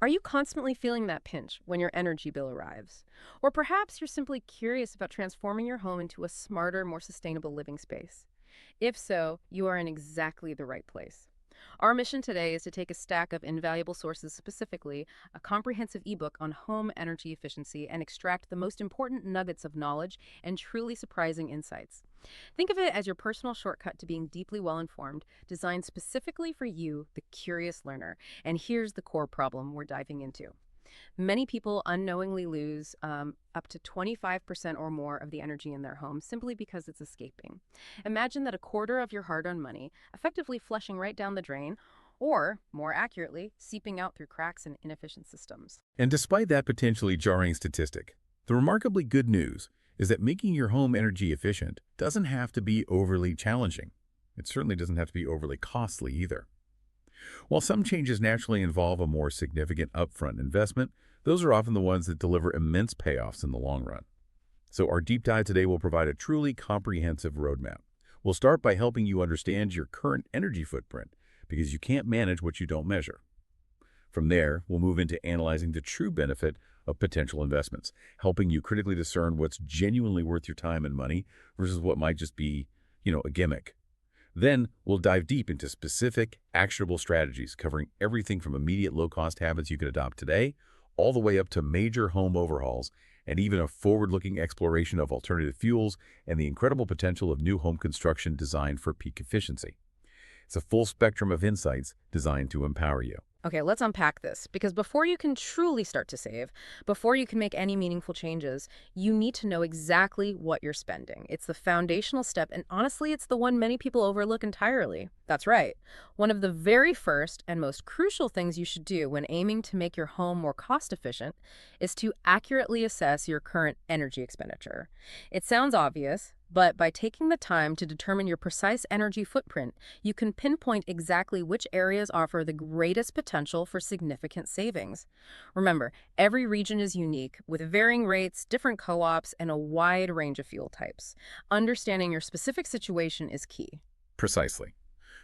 Are you constantly feeling that pinch when your energy bill arrives? Or perhaps you're simply curious about transforming your home into a smarter, more sustainable living space? If so, you are in exactly the right place. Our mission today is to take a stack of invaluable sources, specifically a comprehensive ebook on home energy efficiency, and extract the most important nuggets of knowledge and truly surprising insights. Think of it as your personal shortcut to being deeply well informed, designed specifically for you, the curious learner. And here's the core problem we're diving into. Many people unknowingly lose up to 25% or more of the energy in their home simply because it's escaping. Imagine that a quarter of your hard earned money effectively flushing right down the drain, or more accurately, seeping out through cracks in inefficient systems. And despite that potentially jarring statistic, the remarkably good news is that making your home energy efficient doesn't have to be overly challenging. It certainly doesn't have to be overly costly either. While some changes naturally involve a more significant upfront investment, those are often the ones that deliver immense payoffs in the long run. So our deep dive today will provide a truly comprehensive roadmap. We'll start by helping you understand your current energy footprint, because you can't manage what you don't measure. From there, we'll move into analyzing the true benefit of potential investments, helping you critically discern what's genuinely worth your time and money versus what might just be, a gimmick. Then we'll dive deep into specific, actionable strategies covering everything from immediate low-cost habits you can adopt today, all the way up to major home overhauls and even a forward-looking exploration of alternative fuels and the incredible potential of new home construction designed for peak efficiency. It's a full spectrum of insights designed to empower you. Okay, let's unpack this, because before you can truly start to save, before you can make any meaningful changes, you need to know exactly what you're spending. It's the foundational step, and honestly, it's the one many people overlook entirely. That's right. One of the very first and most crucial things you should do when aiming to make your home more cost-efficient is to accurately assess your current energy expenditure. It sounds obvious, but by taking the time to determine your precise energy footprint, you can pinpoint exactly which areas offer the greatest potential for significant savings. Remember, every region is unique, with varying rates, different co-ops, and a wide range of fuel types. Understanding your specific situation is key. Precisely.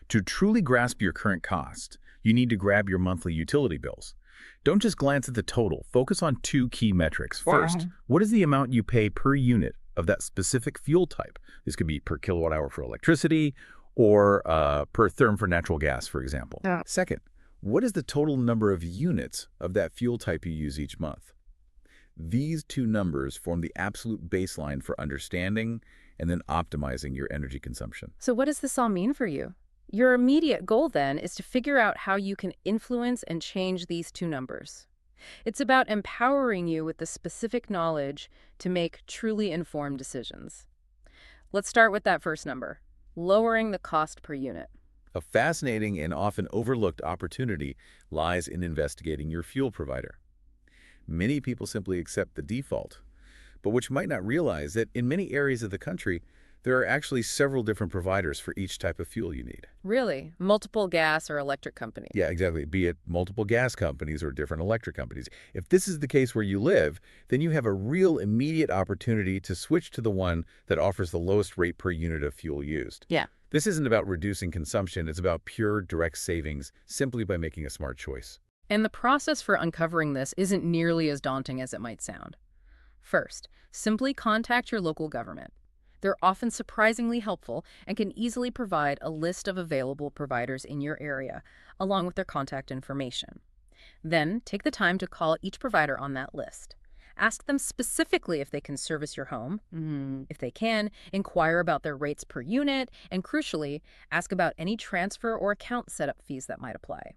To truly grasp your current cost, you need to grab your monthly utility bills. Don't just glance at the total. Focus on two key metrics. First, what is the amount you pay per unit of that specific fuel type? This could be per kilowatt hour for electricity or per therm for natural gas, for example. Yeah. Second, what is the total number of units of that fuel type you use each month? These two numbers form the absolute baseline for understanding and then optimizing your energy consumption. So what does this all mean for you? Your immediate goal, then, is to figure out how you can influence and change these two numbers. It's about empowering you with the specific knowledge to make truly informed decisions. Let's start with that first number, lowering the cost per unit. A fascinating and often overlooked opportunity lies in investigating your fuel provider. Many people simply accept the default, but what you might not realize that in many areas of the country, there are actually several different providers for each type of fuel you need. Really? Multiple gas or electric companies? Yeah, exactly. Be it multiple gas companies or different electric companies. If this is the case where you live, then you have a real immediate opportunity to switch to the one that offers the lowest rate per unit of fuel used. Yeah. This isn't about reducing consumption. It's about pure direct savings simply by making a smart choice. And the process for uncovering this isn't nearly as daunting as it might sound. First, simply contact your local government. They're often surprisingly helpful and can easily provide a list of available providers in your area, along with their contact information. Then, take the time to call each provider on that list. Ask them specifically if they can service your home. If they can, inquire about their rates per unit, and crucially, ask about any transfer or account setup fees that might apply.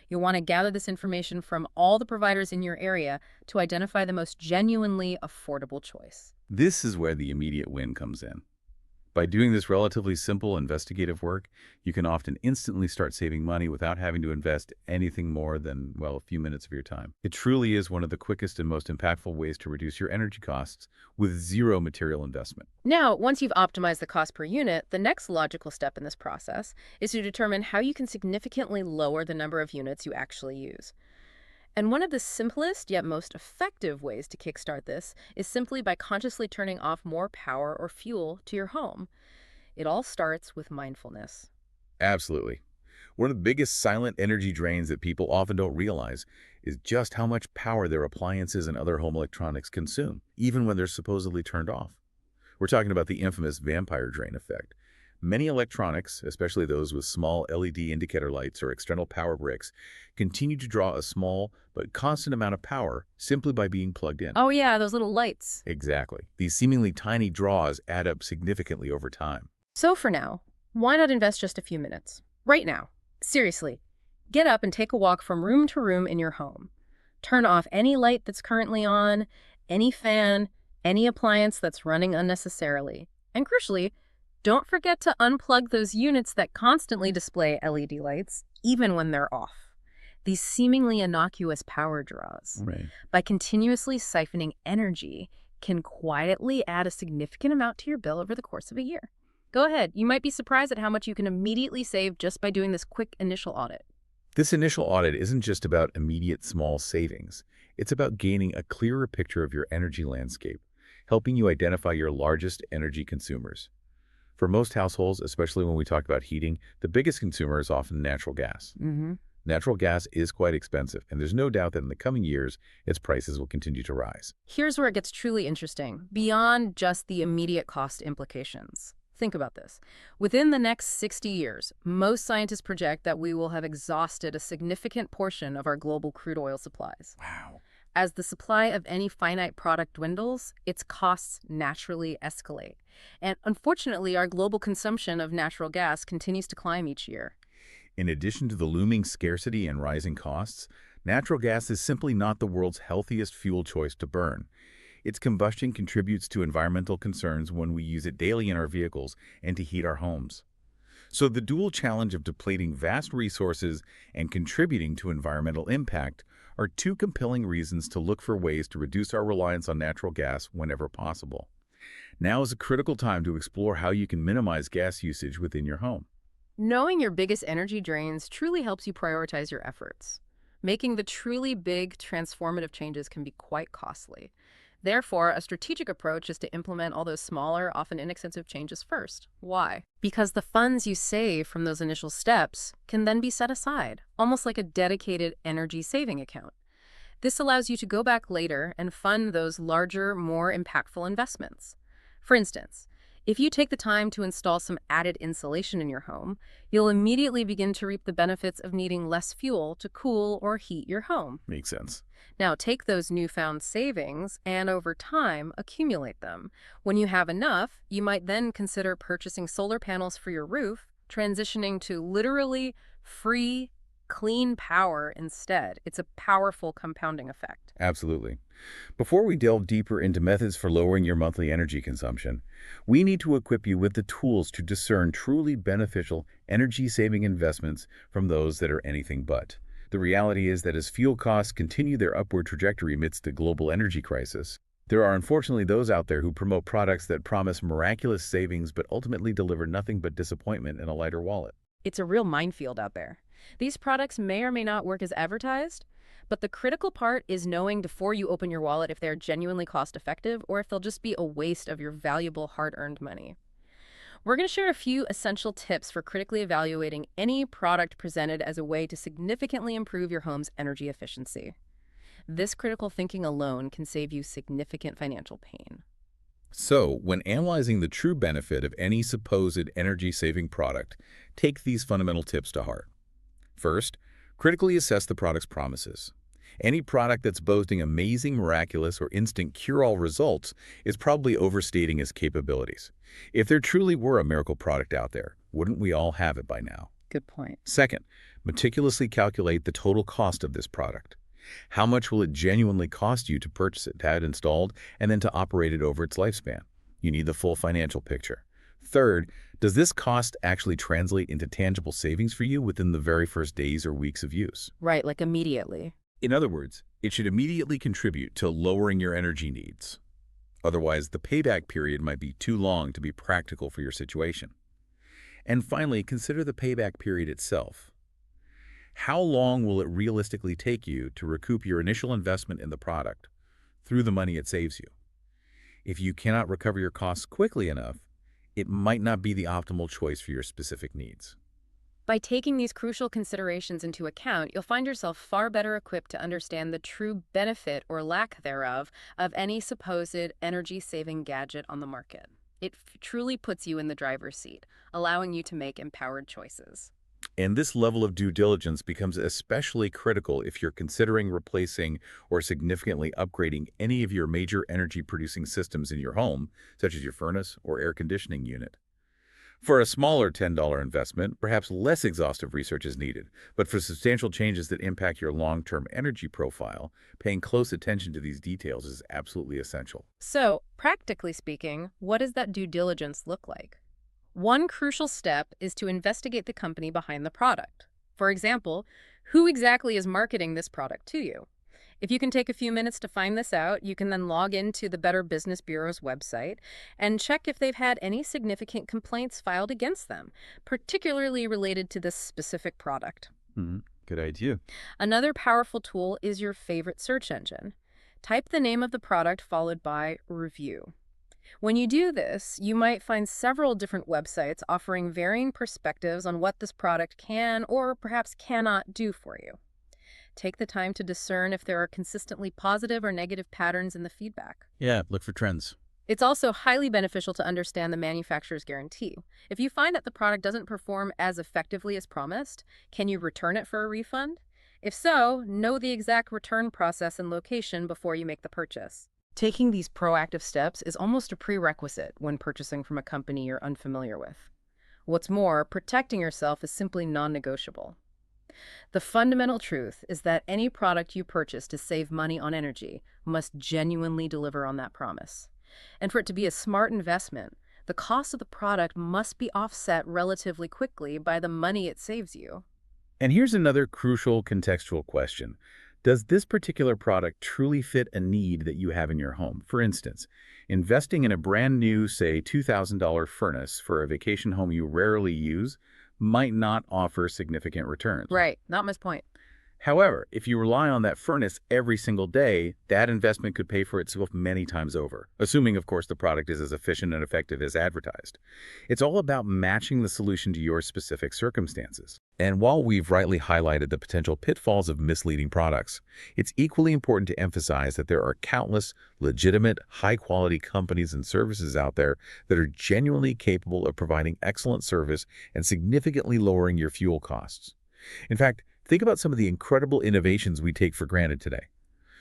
You'll want to gather this information from all the providers in your area to identify the most genuinely affordable choice. This is where the immediate win comes in. By doing this relatively simple investigative work, you can often instantly start saving money without having to invest anything more than, well, a few minutes of your time. It truly is one of the quickest and most impactful ways to reduce your energy costs with zero material investment. Now, once you've optimized the cost per unit, the next logical step in this process is to determine how you can significantly lower the number of units you actually use. And one of the simplest yet most effective ways to kickstart this is simply by consciously turning off more power or fuel to your home. It all starts with mindfulness. Absolutely. One of the biggest silent energy drains that people often don't realize is just how much power their appliances and other home electronics consume, even when they're supposedly turned off. We're talking about the infamous vampire drain effect. Many electronics, especially those with small LED indicator lights or external power bricks, continue to draw a small but constant amount of power simply by being plugged in. Oh yeah, those little lights. Exactly. These seemingly tiny draws add up significantly over time. So for now, why not invest just a few minutes? Right now. Seriously, get up and take a walk from room to room in your home. Turn off any light that's currently on, any fan, any appliance that's running unnecessarily. And crucially, don't forget to unplug those units that constantly display LED lights, even when they're off. These seemingly innocuous power draws, Right. by continuously siphoning energy, can quietly add a significant amount to your bill over the course of a year. Go ahead. You might be surprised at how much you can immediately save just by doing this quick initial audit. This initial audit isn't just about immediate small savings. It's about gaining a clearer picture of your energy landscape, helping you identify your largest energy consumers. For most households, especially when we talk about heating, the biggest consumer is often natural gas. Natural gas is quite expensive, and there's no doubt that in the coming years, its prices will continue to rise. Here's where it gets truly interesting, beyond just the immediate cost implications. Think about this. Within the next 60 years, most scientists project that we will have exhausted a significant portion of our global crude oil supplies. Wow. As the supply of any finite product dwindles, its costs naturally escalate. And unfortunately, our global consumption of natural gas continues to climb each year. In addition to the looming scarcity and rising costs, natural gas is simply not the world's healthiest fuel choice to burn. Its combustion contributes to environmental concerns when we use it daily in our vehicles and to heat our homes. So the dual challenge of depleting vast resources and contributing to environmental impact are two compelling reasons to look for ways to reduce our reliance on natural gas whenever possible. Now is a critical time to explore how you can minimize gas usage within your home. Knowing your biggest energy drains truly helps you prioritize your efforts. Making the truly big, transformative changes can be quite costly. Therefore, a strategic approach is to implement all those smaller, often inexpensive changes first. Why? Because the funds you save from those initial steps can then be set aside, almost like a dedicated energy saving account. This allows you to go back later and fund those larger, more impactful investments. For instance, if you take the time to install some added insulation in your home, you'll immediately begin to reap the benefits of needing less fuel to cool or heat your home. Makes sense. Now, take those newfound savings and over time, accumulate them. When you have enough, you might then consider purchasing solar panels for your roof, transitioning to literally free, clean power instead. It's a powerful compounding effect. Absolutely. Before we delve deeper into methods for lowering your monthly energy consumption, we need to equip you with the tools to discern truly beneficial energy-saving investments from those that are anything but. The reality is that as fuel costs continue their upward trajectory amidst the global energy crisis, there are unfortunately those out there who promote products that promise miraculous savings but ultimately deliver nothing but disappointment and a lighter wallet. It's a real minefield out there. These products may or may not work as advertised, but the critical part is knowing before you open your wallet if they're genuinely cost-effective or if they'll just be a waste of your valuable hard-earned money. We're going to share a few essential tips for critically evaluating any product presented as a way to significantly improve your home's energy efficiency. This critical thinking alone can save you significant financial pain. So, when analyzing the true benefit of any supposed energy-saving product, take these fundamental tips to heart. First, critically assess the product's promises. Any product that's boasting amazing, miraculous, or instant cure-all results is probably overstating its capabilities. If there truly were a miracle product out there, wouldn't we all have it by now? Good point. Second, meticulously calculate the total cost of this product. How much will it genuinely cost you to purchase it, to have it installed, and then to operate it over its lifespan? You need the full financial picture. Third, does this cost actually translate into tangible savings for you within the very first days or weeks of use? Right, like immediately. In other words, it should immediately contribute to lowering your energy needs. Otherwise, the payback period might be too long to be practical for your situation. And finally, consider the payback period itself. How long will it realistically take you to recoup your initial investment in the product through the money it saves you? If you cannot recover your costs quickly enough, it might not be the optimal choice for your specific needs. By taking these crucial considerations into account, you'll find yourself far better equipped to understand the true benefit or lack thereof of any supposed energy-saving gadget on the market. It truly puts you in the driver's seat, allowing you to make empowered choices. And this level of due diligence becomes especially critical if you're considering replacing or significantly upgrading any of your major energy-producing systems in your home, such as your furnace or air conditioning unit. For a smaller $10 investment, perhaps less exhaustive research is needed, but for substantial changes that impact your long-term energy profile, paying close attention to these details is absolutely essential. So, practically speaking, what does that due diligence look like? One crucial step is to investigate the company behind the product. For example, who exactly is marketing this product to you? If you can take a few minutes to find this out, you can then log into the Better Business Bureau's website and check if they've had any significant complaints filed against them, particularly related to this specific product. Good idea. Another powerful tool is your favorite search engine. Type the name of the product followed by review. When you do this, you might find several different websites offering varying perspectives on what this product can or perhaps cannot do for you. Take the time to discern if there are consistently positive or negative patterns in the feedback. Yeah, look for trends. It's also highly beneficial to understand the manufacturer's guarantee. If you find that the product doesn't perform as effectively as promised, can you return it for a refund? If so, know the exact return process and location before you make the purchase. Taking these proactive steps is almost a prerequisite when purchasing from a company you're unfamiliar with. What's more, protecting yourself is simply non-negotiable. The fundamental truth is that any product you purchase to save money on energy must genuinely deliver on that promise. And for it to be a smart investment, the cost of the product must be offset relatively quickly by the money it saves you. And here's another crucial contextual question. Does this particular product truly fit a need that you have in your home? For instance, investing in a brand new, say, $2,000 furnace for a vacation home you rarely use might not offer significant returns. Right, not my point. However, if you rely on that furnace every single day, that investment could pay for itself many times over, assuming, of course, the product is as efficient and effective as advertised. It's all about matching the solution to your specific circumstances. And while we've rightly highlighted the potential pitfalls of misleading products, it's equally important to emphasize that there are countless legitimate, high-quality companies and services out there that are genuinely capable of providing excellent service and significantly lowering your fuel costs. In fact, think about some of the incredible innovations we take for granted today.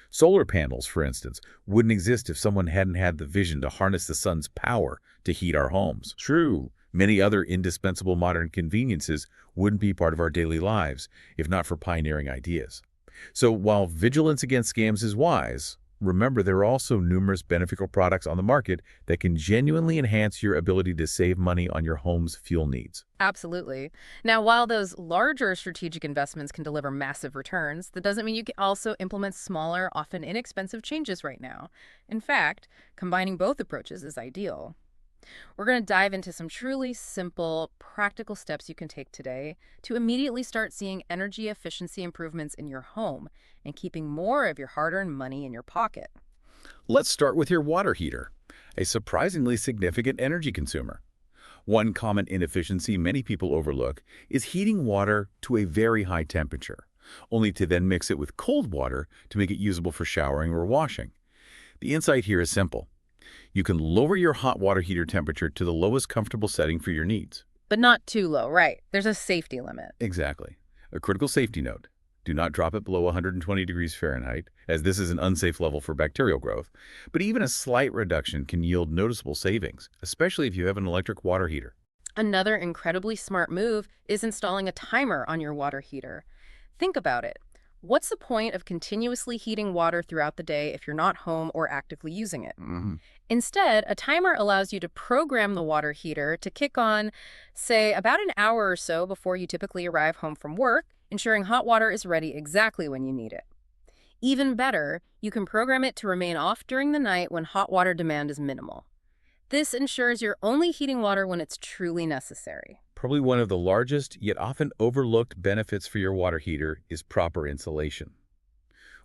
Solar panels, for instance, wouldn't exist if someone hadn't had the vision to harness the sun's power to heat our homes. True, many other indispensable modern conveniences wouldn't be part of our daily lives if not for pioneering ideas. So while vigilance against scams is wise, remember there are also numerous beneficial products on the market that can genuinely enhance your ability to save money on your home's fuel needs. Absolutely. Now, while those larger strategic investments can deliver massive returns, that doesn't mean you can also implement smaller, often inexpensive changes right now. In fact, combining both approaches is ideal. We're going to dive into some truly simple, practical steps you can take today to immediately start seeing energy efficiency improvements in your home and keeping more of your hard-earned money in your pocket. Let's start with your water heater, a surprisingly significant energy consumer. One common inefficiency many people overlook is heating water to a very high temperature, only to then mix it with cold water to make it usable for showering or washing. The insight here is simple. You can lower your hot water heater temperature to the lowest comfortable setting for your needs. But not too low, right? There's a safety limit. Exactly. A critical safety note. Do not drop it below 120 degrees Fahrenheit, as this is an unsafe level for bacterial growth. But even a slight reduction can yield noticeable savings, especially if you have an electric water heater. Another incredibly smart move is installing a timer on your water heater. Think about it. What's the point of continuously heating water throughout the day if you're not home or actively using it? Instead, a timer allows you to program the water heater to kick on, say, about an hour or so before you typically arrive home from work, ensuring hot water is ready exactly when you need it. Even better, you can program it to remain off during the night when hot water demand is minimal. This ensures you're only heating water when it's truly necessary. Probably one of the largest, yet often overlooked benefits for your water heater is proper insulation.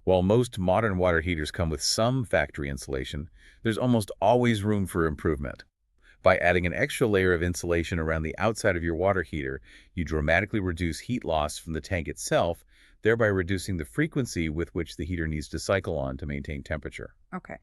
While most modern water heaters come with some factory insulation, there's almost always room for improvement. By adding an extra layer of insulation around the outside of your water heater, you dramatically reduce heat loss from the tank itself, thereby reducing the frequency with which the heater needs to cycle on to maintain temperature. Okay.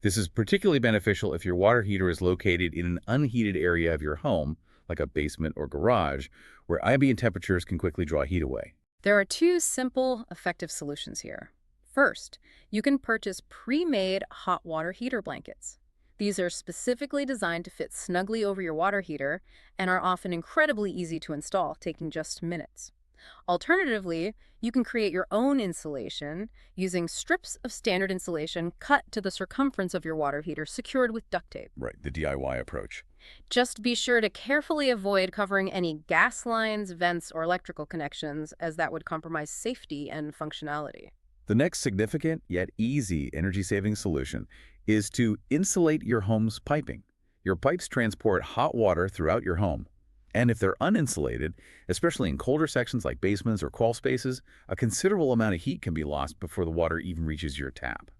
This is particularly beneficial if your water heater is located in an unheated area of your home, like a basement or garage, where ambient temperatures can quickly draw heat away. There are two simple, effective solutions here. First, you can purchase pre-made hot water heater blankets. These are specifically designed to fit snugly over your water heater and are often incredibly easy to install, taking just minutes. Alternatively, you can create your own insulation using strips of standard insulation cut to the circumference of your water heater secured with duct tape. Right, the DIY approach. Just be sure to carefully avoid covering any gas lines, vents, or electrical connections, as that would compromise safety and functionality. The next significant yet easy energy-saving solution is to insulate your home's piping. Your pipes transport hot water throughout your home. And if they're uninsulated, especially in colder sections like basements or crawl spaces, a considerable amount of heat can be lost before the water even reaches your tap.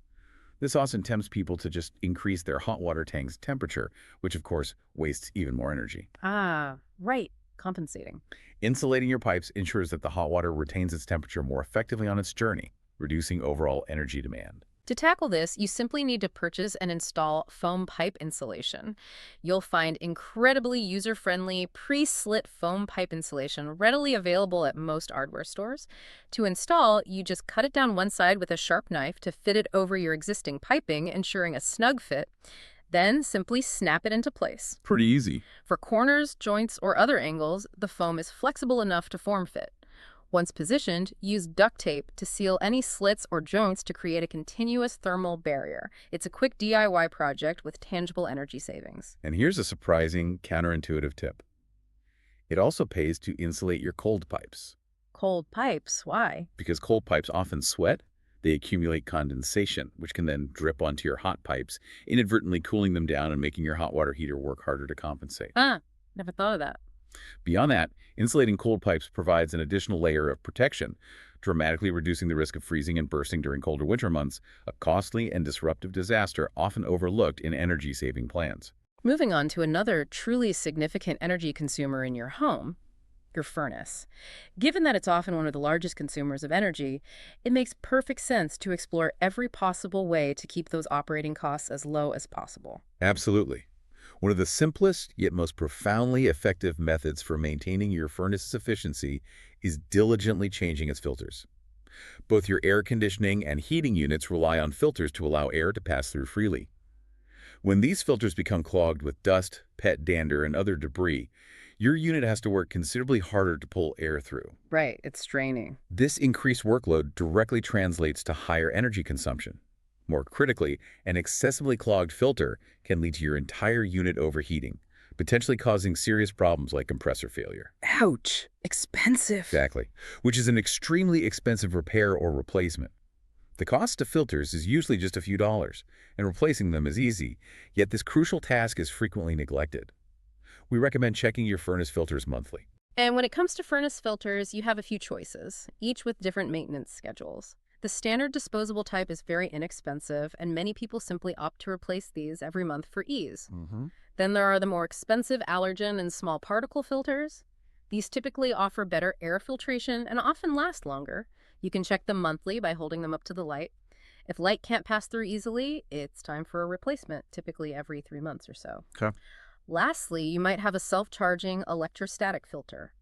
This often tempts people to just increase their hot water tank's temperature, which of course wastes even more energy. Ah, right. Compensating. Insulating your pipes ensures that the hot water retains its temperature more effectively on its journey, reducing overall energy demand. To tackle this, you simply need to purchase and install foam pipe insulation. You'll find incredibly user-friendly, pre-slit foam pipe insulation readily available at most hardware stores. To install, you just cut it down one side with a sharp knife to fit it over your existing piping, ensuring a snug fit. Then simply snap it into place. Pretty easy. For corners, joints, or other angles, the foam is flexible enough to form-fit. Once positioned, use duct tape to seal any slits or joints to create a continuous thermal barrier. It's a quick DIY project with tangible energy savings. And here's a surprising, counterintuitive tip. It also pays to insulate your cold pipes. Cold pipes, why? Because cold pipes often sweat, they accumulate condensation, which can then drip onto your hot pipes, inadvertently cooling them down and making your hot water heater work harder to compensate. Never thought of that. Beyond that, insulating cold pipes provides an additional layer of protection, dramatically reducing the risk of freezing and bursting during colder winter months, a costly and disruptive disaster often overlooked in energy-saving plans. Moving on to another truly significant energy consumer in your home, your furnace. Given that it's often one of the largest consumers of energy, it makes perfect sense to explore every possible way to keep those operating costs as low as possible. Absolutely. One of the simplest yet most profoundly effective methods for maintaining your furnace's efficiency is diligently changing its filters. Both your air conditioning and heating units rely on filters to allow air to pass through freely. When these filters become clogged with dust, pet dander, and other debris, your unit has to work considerably harder to pull air through. Right, it's straining. This increased workload directly translates to higher energy consumption. More critically, an excessively clogged filter can lead to your entire unit overheating, potentially causing serious problems like compressor failure. Ouch, expensive. Exactly, which is an extremely expensive repair or replacement. The cost of filters is usually just a few dollars, and replacing them is easy, yet this crucial task is frequently neglected. We recommend checking your furnace filters monthly. And when it comes to furnace filters, you have a few choices, each with different maintenance schedules. The standard disposable type is very inexpensive, and many people simply opt to replace these every month for ease. Then there are the more expensive allergen and small particle filters. These typically offer better air filtration and often last longer. You can check them monthly by holding them up to the light. If light can't pass through easily, it's time for a replacement, typically every 3 months or so. Okay. Lastly, you might have a self-charging electrostatic filter.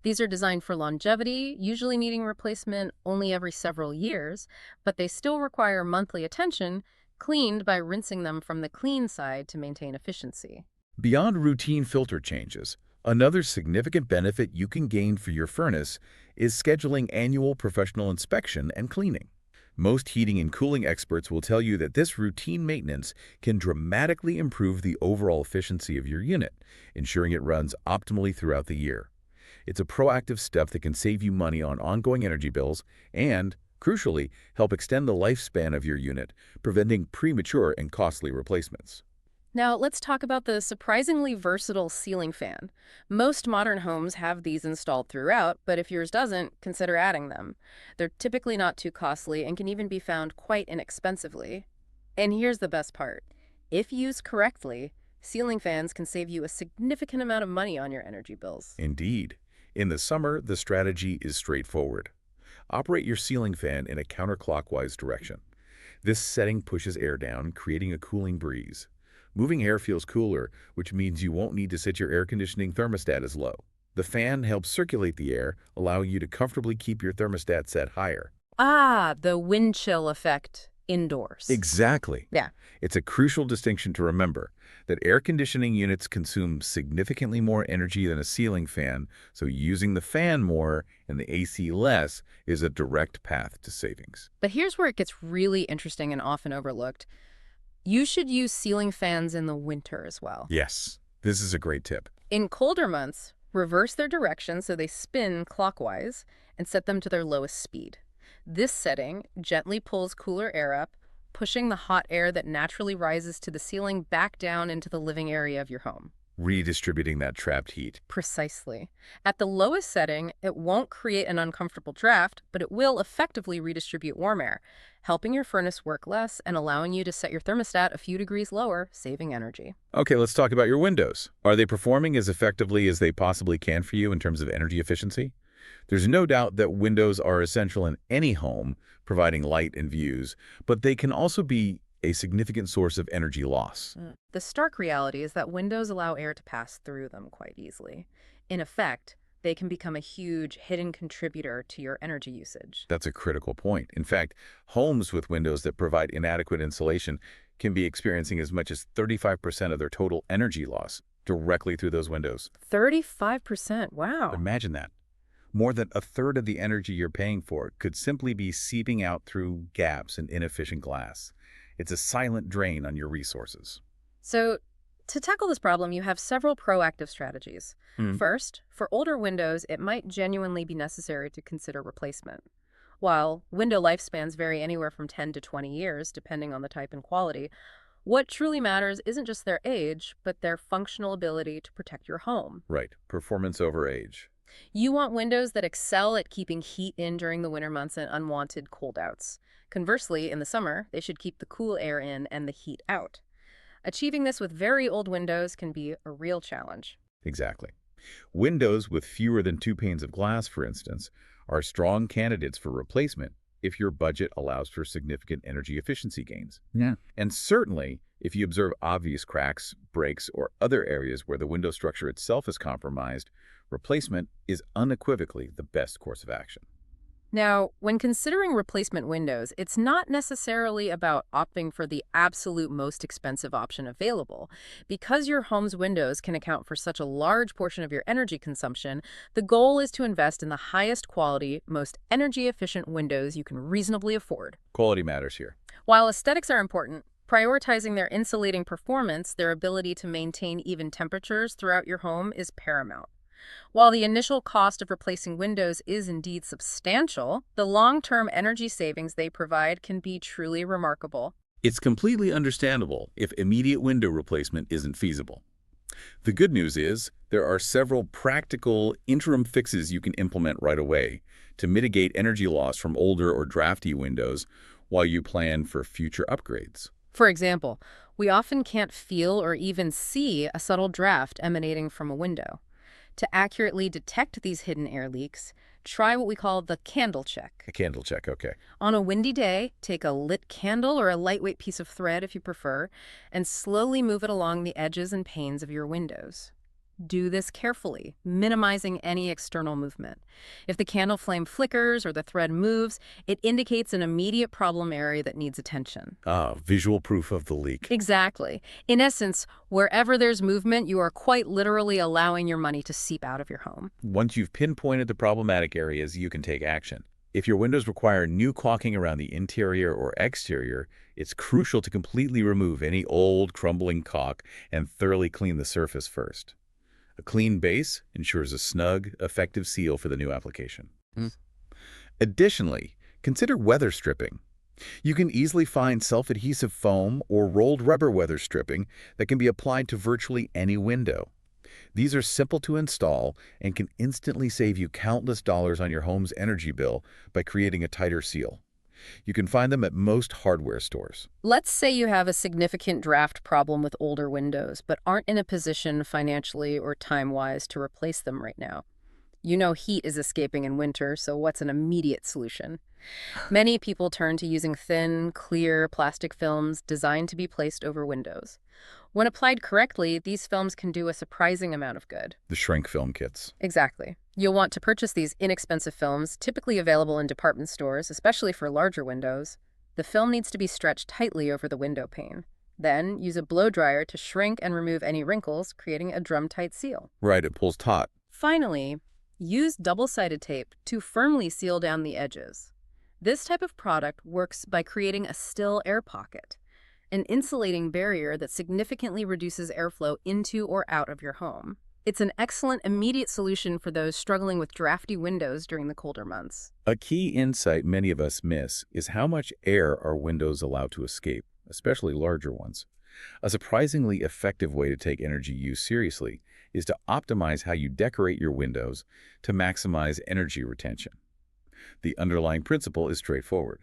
These are designed for longevity, usually needing replacement only every several years, but they still require monthly attention, cleaned by rinsing them from the clean side to maintain efficiency. Beyond routine filter changes, another significant benefit you can gain for your furnace is scheduling annual professional inspection and cleaning. Most heating and cooling experts will tell you that this routine maintenance can dramatically improve the overall efficiency of your unit, ensuring it runs optimally throughout the year. It's a proactive step that can save you money on ongoing energy bills and, crucially, help extend the lifespan of your unit, preventing premature and costly replacements. Now, let's talk about the surprisingly versatile ceiling fan. Most modern homes have these installed throughout, but if yours doesn't, consider adding them. They're typically not too costly and can even be found quite inexpensively. And here's the best part. If used correctly, Ceiling fans can save you a significant amount of money on your energy bills. Indeed. In the summer, the strategy is straightforward. Operate your ceiling fan in a counterclockwise direction. This setting pushes air down, creating a cooling breeze. Moving air feels cooler, which means you won't need to set your air conditioning thermostat as low. The fan helps circulate the air, allowing you to comfortably keep your thermostat set higher. Ah, the wind chill effect indoors. Exactly. Yeah. It's a crucial distinction to remember that air conditioning units consume significantly more energy than a ceiling fan, so using the fan more and the AC less is a direct path to savings. But here's where it gets really interesting and often overlooked. You should use ceiling fans in the winter as well. Yes, this is a great tip. In colder months, reverse their direction so they spin clockwise and set them to their lowest speed. This setting gently pulls cooler air up, pushing the hot air that naturally rises to the ceiling back down into the living area of your home. Redistributing that trapped heat. Precisely. At the lowest setting, it won't create an uncomfortable draft, but it will effectively redistribute warm air, helping your furnace work less and allowing you to set your thermostat a few degrees lower, saving energy. Okay, let's talk about your windows. Are they performing as effectively as they possibly can for you in terms of energy efficiency? There's no doubt that windows are essential in any home, providing light and views, but they can also be a significant source of energy loss. The stark reality is that windows allow air to pass through them quite easily. In effect, they can become a huge hidden contributor to your energy usage. That's a critical point. In fact, homes with windows that provide inadequate insulation can be experiencing as much as 35% of their total energy loss directly through those windows. 35%, wow. Imagine that. More than a third of the energy you're paying for could simply be seeping out through gaps in inefficient glass. It's a silent drain on your resources. So, to tackle this problem, you have several proactive strategies. First, for older windows, it might genuinely be necessary to consider replacement. While window lifespans vary anywhere from 10 to 20 years, depending on the type and quality, what truly matters isn't just their age, but their functional ability to protect your home. Right. Performance over age. You want windows that excel at keeping heat in during the winter months and unwanted cold outs. Conversely, in the summer, they should keep the cool air in and the heat out. Achieving this with very old windows can be a real challenge. Exactly. Windows with fewer than 2 panes of glass, for instance, are strong candidates for replacement if your budget allows for significant energy efficiency gains. Yeah. And certainly, if you observe obvious cracks, breaks, or other areas where the window structure itself is compromised, replacement is unequivocally the best course of action. Now, when considering replacement windows, it's not necessarily about opting for the absolute most expensive option available. Because your home's windows can account for such a large portion of your energy consumption, the goal is to invest in the highest quality, most energy-efficient windows you can reasonably afford. Quality matters here. While aesthetics are important, prioritizing their insulating performance, their ability to maintain even temperatures throughout your home is paramount. While the initial cost of replacing windows is indeed substantial, the long-term energy savings they provide can be truly remarkable. It's completely understandable if immediate window replacement isn't feasible. The good news is there are several practical interim fixes you can implement right away to mitigate energy loss from older or drafty windows while you plan for future upgrades. For example, we often can't feel or even see a subtle draft emanating from a window. To accurately detect these hidden air leaks, try what we call the candle check. A candle check, okay. On a windy day, take a lit candle or a lightweight piece of thread if you prefer, and slowly move it along the edges and panes of your windows. Do this carefully, minimizing any external movement. If the candle flame flickers or the thread moves, it indicates an immediate problem area that needs attention. Visual proof of the leak. Exactly. In essence, wherever there's movement, you are quite literally allowing your money to seep out of your home. Once you've pinpointed the problematic areas, you can take action. If your windows require new caulking around the interior or exterior, it's crucial to completely remove any old, crumbling caulk and thoroughly clean the surface first. A clean base ensures a snug, effective seal for the new application. Additionally, consider weather stripping. You can easily find self-adhesive foam or rolled rubber weather stripping that can be applied to virtually any window. These are simple to install and can instantly save you countless dollars on your home's energy bill by creating a tighter seal. You can find them at most hardware stores. Let's say you have a significant draft problem with older windows, but aren't in a position financially or time-wise to replace them right now. You know heat is escaping in winter, so what's an immediate solution? Many people turn to using thin, clear plastic films designed to be placed over windows. When applied correctly, these films can do a surprising amount of good. The shrink film kits. Exactly. You'll want to purchase these inexpensive films, typically available in department stores, especially for larger windows. The film needs to be stretched tightly over the window pane. Then, use a blow dryer to shrink and remove any wrinkles, creating a drum-tight seal. Right, it pulls taut. Finally, use double-sided tape to firmly seal down the edges. This type of product works by creating a still air pocket, an insulating barrier that significantly reduces airflow into or out of your home. It's an excellent immediate solution for those struggling with drafty windows during the colder months. A key insight many of us miss is how much air our windows allow to escape, especially larger ones. A surprisingly effective way to take energy use seriously is to optimize how you decorate your windows to maximize energy retention. The underlying principle is straightforward.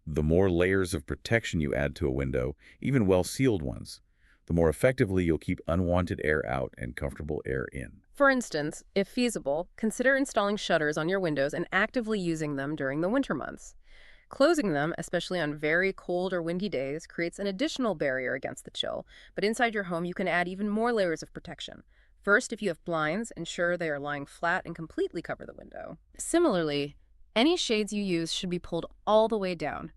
The more layers of protection you add to a window, even well-sealed ones, the more effectively you'll keep unwanted air out and comfortable air in. For instance, if feasible, consider installing shutters on your windows and actively using them during the winter months. Closing them, especially on very cold or windy days, creates an additional barrier against the chill, but inside your home you can add even more layers of protection. First, if you have blinds, ensure they are lying flat and completely cover the window. Similarly, any shades you use should be pulled all the way down.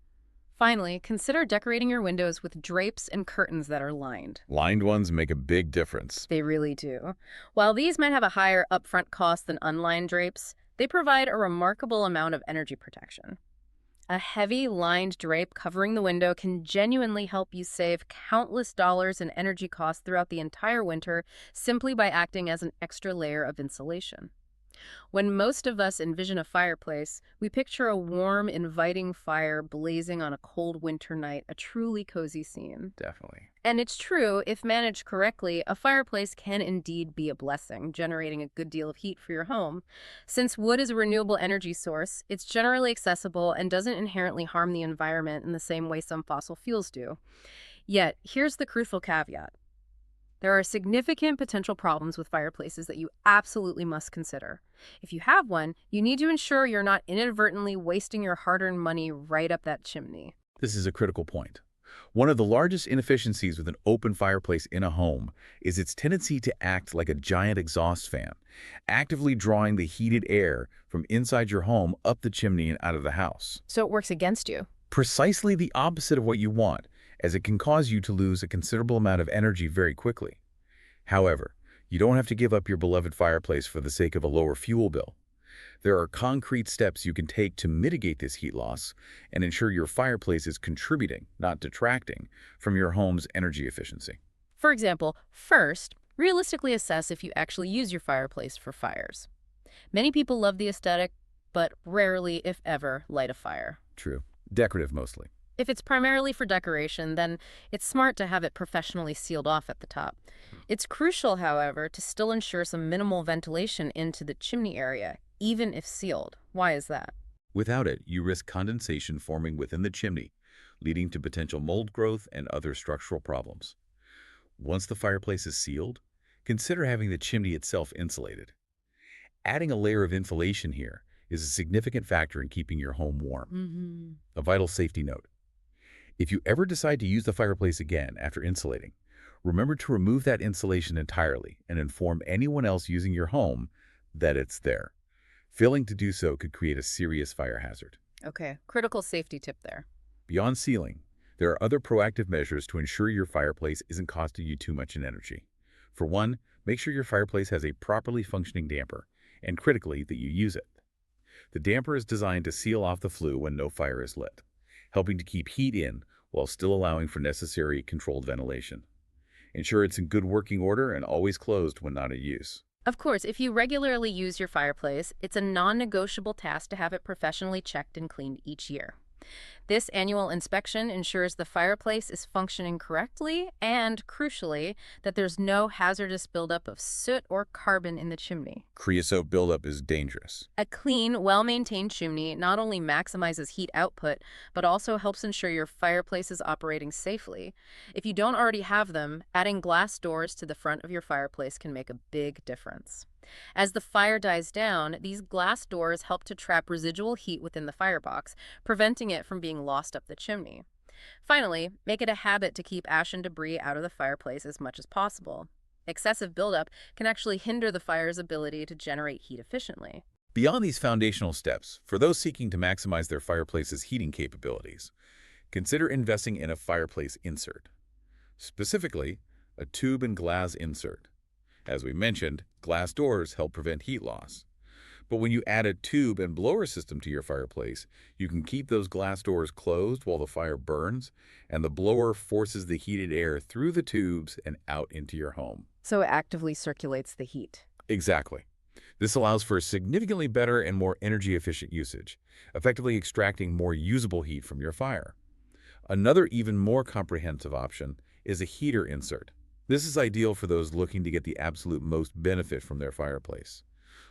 Finally, consider decorating your windows with drapes and curtains that are lined. Lined ones make a big difference. They really do. While these might have a higher upfront cost than unlined drapes, they provide a remarkable amount of energy protection. A heavy lined drape covering the window can genuinely help you save countless dollars in energy costs throughout the entire winter simply by acting as an extra layer of insulation. When most of us envision a fireplace, we picture a warm, inviting fire blazing on a cold winter night, a truly cozy scene. Definitely. And it's true, if managed correctly, a fireplace can indeed be a blessing, generating a good deal of heat for your home. Since wood is a renewable energy source, it's generally accessible and doesn't inherently harm the environment in the same way some fossil fuels do. Yet, here's the crucial caveat. There are significant potential problems with fireplaces that you absolutely must consider. If you have one, you need to ensure you're not inadvertently wasting your hard-earned money right up that chimney. This is a critical point. One of the largest inefficiencies with an open fireplace in a home is its tendency to act like a giant exhaust fan, actively drawing the heated air from inside your home up the chimney and out of the house. So it works against you. Precisely the opposite of what you want, as it can cause you to lose a considerable amount of energy very quickly. However, you don't have to give up your beloved fireplace for the sake of a lower fuel bill. There are concrete steps you can take to mitigate this heat loss and ensure your fireplace is contributing, not detracting, from your home's energy efficiency. For example, first, realistically assess if you actually use your fireplace for fires. Many people love the aesthetic, but rarely, if ever, light a fire. True. Decorative mostly. If it's primarily for decoration, then it's smart to have it professionally sealed off at the top. It's crucial, however, to still ensure some minimal ventilation into the chimney area, even if sealed. Why is that? Without it, you risk condensation forming within the chimney, leading to potential mold growth and other structural problems. Once the fireplace is sealed, consider having the chimney itself insulated. Adding a layer of insulation here is a significant factor in keeping your home warm. A vital safety note. If you ever decide to use the fireplace again after insulating, remember to remove that insulation entirely and inform anyone else using your home that it's there. Failing to do so could create a serious fire hazard. Okay, critical safety tip there. Beyond sealing, there are other proactive measures to ensure your fireplace isn't costing you too much in energy. For one, make sure your fireplace has a properly functioning damper, and critically, that you use it. The damper is designed to seal off the flue when no fire is lit, helping to keep heat in while still allowing for necessary controlled ventilation. Ensure it's in good working order and always closed when not in use. Of course, if you regularly use your fireplace, it's a non-negotiable task to have it professionally checked and cleaned each year. This annual inspection ensures the fireplace is functioning correctly and, crucially, that there's no hazardous buildup of soot or carbon in the chimney. Creosote buildup is dangerous. A clean, well-maintained chimney not only maximizes heat output, but also helps ensure your fireplace is operating safely. If you don't already have them, adding glass doors to the front of your fireplace can make a big difference. As the fire dies down, these glass doors help to trap residual heat within the firebox, preventing it from being lost up the chimney. Finally, make it a habit to keep ash and debris out of the fireplace as much as possible. Excessive buildup can actually hinder the fire's ability to generate heat efficiently. Beyond these foundational steps, for those seeking to maximize their fireplace's heating capabilities, consider investing in a fireplace insert. Specifically, a tube and glass insert. As we mentioned, glass doors help prevent heat loss. But when you add a tube and blower system to your fireplace, you can keep those glass doors closed while the fire burns, and the blower forces the heated air through the tubes and out into your home. So it actively circulates the heat. Exactly. This allows for significantly better and more energy-efficient usage, effectively extracting more usable heat from your fire. Another even more comprehensive option is a heater insert. This is ideal for those looking to get the absolute most benefit from their fireplace.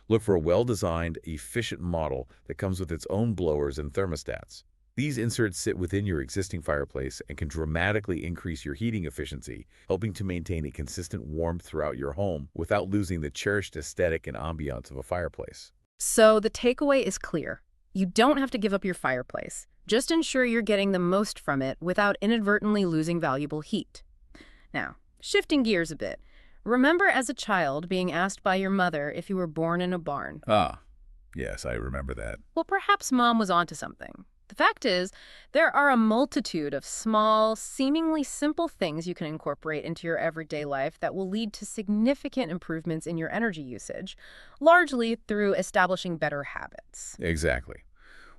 Look for a well-designed, efficient model that comes with its own blowers and thermostats. These inserts sit within your existing fireplace and can dramatically increase your heating efficiency, helping to maintain a consistent warmth throughout your home without losing the cherished aesthetic and ambiance of a fireplace. So the takeaway is clear. You don't have to give up your fireplace. Just ensure you're getting the most from it without inadvertently losing valuable heat. Now, shifting gears a bit. Remember as a child being asked by your mother if you were born in a barn? Ah, yes, I remember that. Well, perhaps mom was onto something. The fact is, there are a multitude of small, seemingly simple things you can incorporate into your everyday life that will lead to significant improvements in your energy usage, largely through establishing better habits. Exactly.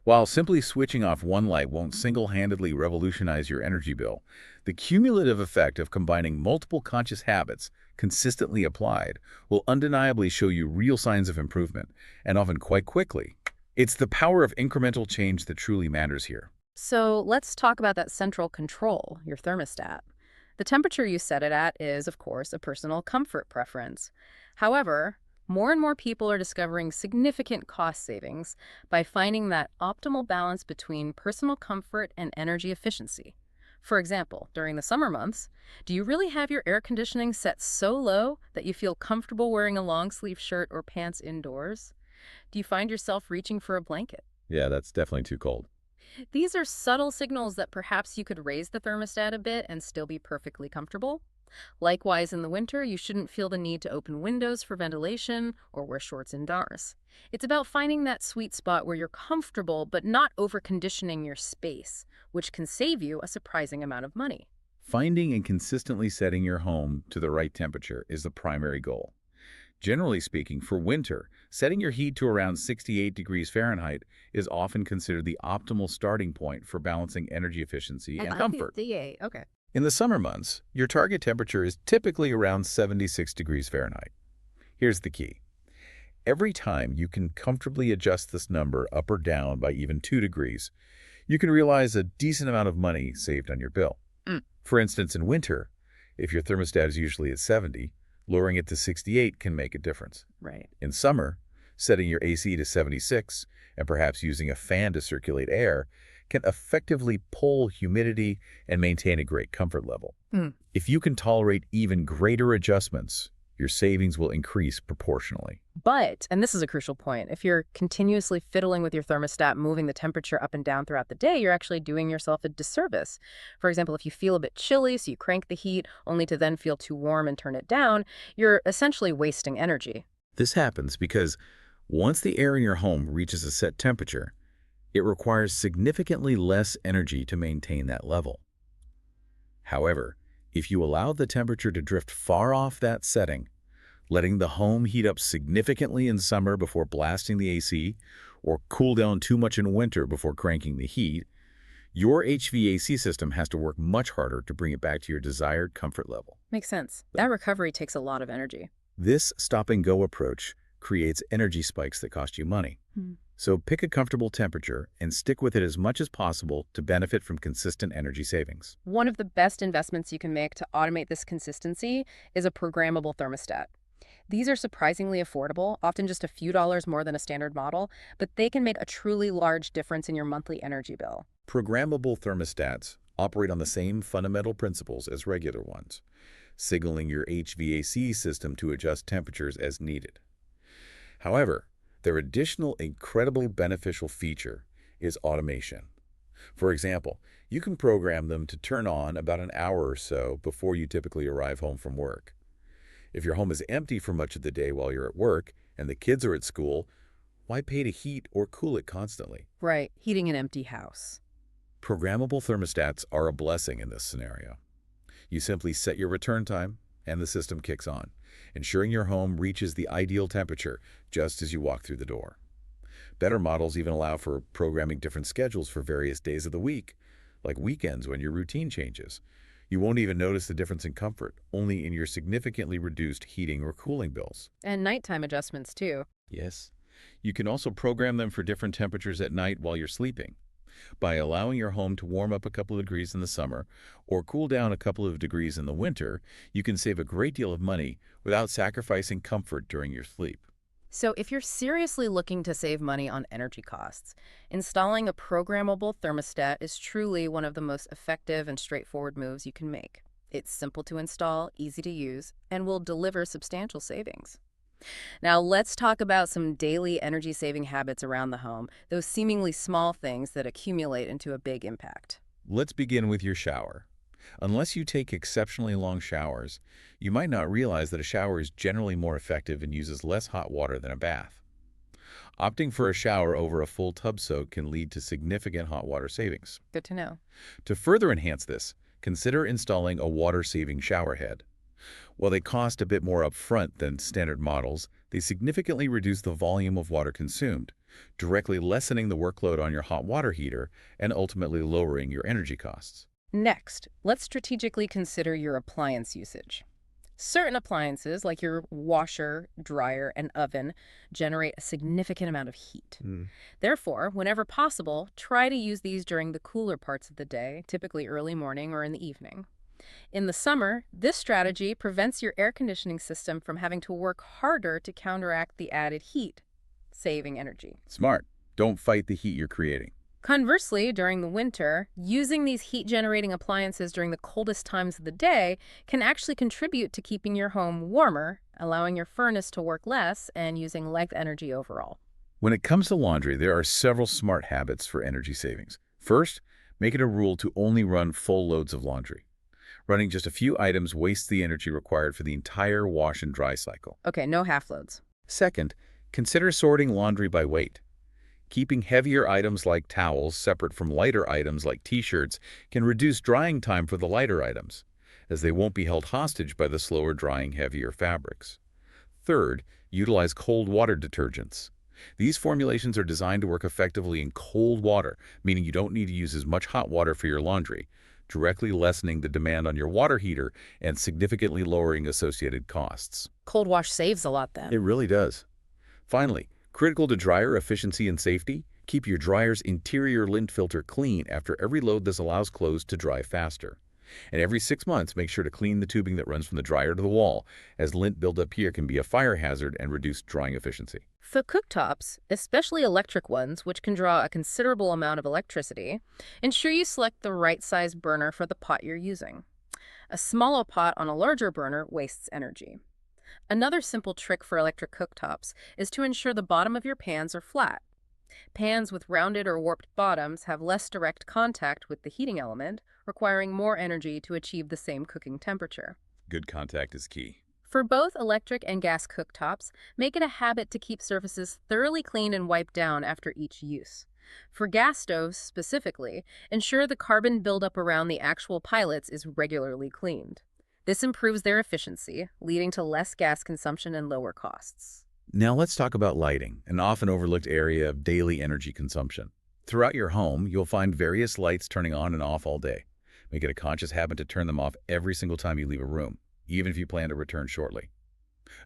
While simply switching off one light won't single-handedly revolutionize your energy bill, the cumulative effect of combining multiple conscious habits consistently applied will undeniably show you real signs of improvement, and often quite quickly. It's the power of incremental change that truly matters here. So let's talk about that central control, your thermostat. The temperature you set it at is, of course, a personal comfort preference. However, more and more people are discovering significant cost savings by finding that optimal balance between personal comfort and energy efficiency. For example, during the summer months, do you really have your air conditioning set so low that you feel comfortable wearing a long-sleeve shirt or pants indoors? Do you find yourself reaching for a blanket? Yeah, that's definitely too cold. These are subtle signals that perhaps you could raise the thermostat a bit and still be perfectly comfortable. Likewise, in the winter, you shouldn't feel the need to open windows for ventilation or wear shorts indoors. It's about finding that sweet spot where you're comfortable but not over-conditioning your space, which can save you a surprising amount of money. Finding and consistently setting your home to the right temperature is the primary goal. Generally speaking, for winter, setting your heat to around 68 degrees Fahrenheit is often considered the optimal starting point for balancing energy efficiency and comfort. Okay. In the summer months, your target temperature is typically around 76 degrees Fahrenheit. Here's the key. Every time you can comfortably adjust this number up or down by even 2 degrees, you can realize a decent amount of money saved on your bill. For instance, in winter, if your thermostat is usually at 70, lowering it to 68 can make a difference. Right. In summer, setting your AC to 76 and perhaps using a fan to circulate air can effectively pull humidity and maintain a great comfort level. If you can tolerate even greater adjustments, your savings will increase proportionally. But, and this is a crucial point, if you're continuously fiddling with your thermostat, moving the temperature up and down throughout the day, you're actually doing yourself a disservice. For example, if you feel a bit chilly, so you crank the heat, only to then feel too warm and turn it down, you're essentially wasting energy. This happens because once the air in your home reaches a set temperature, it requires significantly less energy to maintain that level. However, if you allow the temperature to drift far off that setting, letting the home heat up significantly in summer before blasting the AC, or cool down too much in winter before cranking the heat, your HVAC system has to work much harder to bring it back to your desired comfort level. Makes sense. That recovery takes a lot of energy. This stop-and-go approach creates energy spikes that cost you money. So pick a comfortable temperature and stick with it as much as possible to benefit from consistent energy savings. One of the best investments you can make to automate this consistency is a programmable thermostat. These are surprisingly affordable, often just a few dollars more than a standard model, but they can make a truly large difference in your monthly energy bill. Programmable thermostats operate on the same fundamental principles as regular ones, signaling your HVAC system to adjust temperatures as needed. However, their additional incredibly beneficial feature is automation. For example, you can program them to turn on about an hour or so before you typically arrive home from work. If your home is empty for much of the day while you're at work and the kids are at school, why pay to heat or cool it constantly? Right, heating an empty house. Programmable thermostats are a blessing in this scenario. You simply set your return time, and the system kicks on, ensuring your home reaches the ideal temperature just as you walk through the door. Better models even allow for programming different schedules for various days of the week, like weekends when your routine changes. You won't even notice the difference in comfort, only in your significantly reduced heating or cooling bills. And nighttime adjustments, too. Yes. You can also program them for different temperatures at night while you're sleeping. By allowing your home to warm up a couple of degrees in the summer or cool down a couple of degrees in the winter, you can save a great deal of money without sacrificing comfort during your sleep. So if you're seriously looking to save money on energy costs, installing a programmable thermostat is truly one of the most effective and straightforward moves you can make. It's simple to install, easy to use, and will deliver substantial savings. Now let's talk about some daily energy-saving habits around the home, those seemingly small things that accumulate into a big impact. Let's begin with your shower. Unless you take exceptionally long showers, you might not realize that a shower is generally more effective and uses less hot water than a bath. Opting for a shower over a full tub soak can lead to significant hot water savings. Good to know. To further enhance this, consider installing a water-saving shower head. While they cost a bit more upfront than standard models, they significantly reduce the volume of water consumed, directly lessening the workload on your hot water heater and ultimately lowering your energy costs. Next, let's strategically consider your appliance usage. Certain appliances, like your washer, dryer, and oven, generate a significant amount of heat. Therefore, whenever possible, try to use these during the cooler parts of the day, typically early morning or in the evening. In the summer, this strategy prevents your air conditioning system from having to work harder to counteract the added heat, saving energy. Smart. Don't fight the heat you're creating. Conversely, during the winter, using these heat-generating appliances during the coldest times of the day can actually contribute to keeping your home warmer, allowing your furnace to work less and using less energy overall. When it comes to laundry, there are several smart habits for energy savings. First, make it a rule to only run full loads of laundry. Running just a few items wastes the energy required for the entire wash and dry cycle. Okay, no half loads. Second, consider sorting laundry by weight. Keeping heavier items like towels separate from lighter items like t-shirts can reduce drying time for the lighter items, as they won't be held hostage by the slower drying heavier fabrics. Third, utilize cold water detergents. These formulations are designed to work effectively in cold water, meaning you don't need to use as much hot water for your laundry, directly lessening the demand on your water heater and significantly lowering associated costs. Cold wash saves a lot then. It really does. Finally, critical to dryer efficiency and safety, keep your dryer's interior lint filter clean after every load. This allows clothes to dry faster. And every 6 months, make sure to clean the tubing that runs from the dryer to the wall, as lint buildup here can be a fire hazard and reduce drying efficiency. For cooktops, especially electric ones, which can draw a considerable amount of electricity, ensure you select the right size burner for the pot you're using. A smaller pot on a larger burner wastes energy. Another simple trick for electric cooktops is to ensure the bottom of your pans are flat. Pans with rounded or warped bottoms have less direct contact with the heating element, requiring more energy to achieve the same cooking temperature. Good contact is key. For both electric and gas cooktops, make it a habit to keep surfaces thoroughly cleaned and wiped down after each use. For gas stoves specifically, ensure the carbon buildup around the actual pilots is regularly cleaned. This improves their efficiency, leading to less gas consumption and lower costs. Now let's talk about lighting, an often overlooked area of daily energy consumption. Throughout your home, you'll find various lights turning on and off all day. Make it a conscious habit to turn them off every single time you leave a room, even if you plan to return shortly.